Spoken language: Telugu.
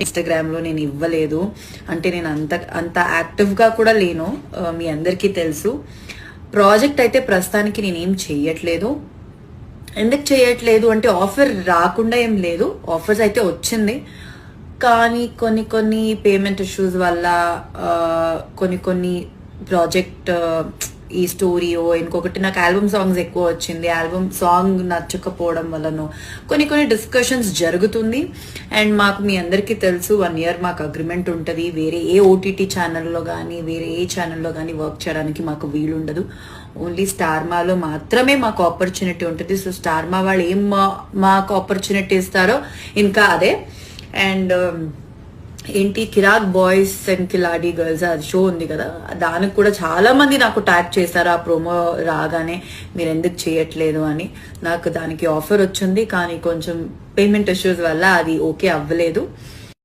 ఇన్స్టాగ్రామ్లో నేను ఇవ్వలేదు. అంటే నేను అంత యాక్టివ్గా కూడా లేను, మీ అందరికీ తెలుసు. ప్రాజెక్ట్ అయితే ప్రస్తుతానికి నేనేం చెయ్యట్లేదు. ఎందుకు చేయట్లేదు అంటే ఆఫర్ రాకుండా ఏం లేదు, ఆఫర్స్ అయితే వచ్చింది. కానీ కొన్ని పేమెంట్ ఇష్యూస్ వల్ల కొన్ని ప్రాజెక్ట్ ఈ స్టోరీయో ఇంకొకటి నాకు ఆల్బమ్ సాంగ్స్ ఎక్కువ వచ్చింది, ఆల్బమ్ సాంగ్ నచ్చకపోవడం వల్లనో కొన్ని డిస్కషన్స్ జరుగుతుంది. అండ్ మాకు మీ అందరికీ తెలుసు 1 year మాకు అగ్రిమెంట్ ఉంటుంది. వేరే ఏ ఓటీటీ ఛానల్లో కానీ వేరే ఏ ఛానల్లో కానీ వర్క్ చేయడానికి మాకు వీలుండదు. ఓన్లీ స్టార్మాలో మాత్రమే మాకు ఆపర్చునిటీ ఉంటుంది. సో స్టార్మా వాళ్ళు ఏం మాకు ఆపర్చునిటీ ఇస్తారో ఇంకా అదే. అండ్ ఏంటి కిరాక్ బాయ్స్ అండ్ కిలాడీ గర్ల్స్ అది షో ఉంది కదా, దానికి కూడా చాలా మంది నాకు ట్యాగ్ చేశారు ఆ ప్రోమో రాగానే, మీరు ఎందుకు చేయట్లేదు అని. నాకు దానికి ఆఫర్ వచ్చింది కానీ కొంచెం పేమెంట్ ఇష్యూస్ వల్ల అది ఓకే అవ్వలేదు.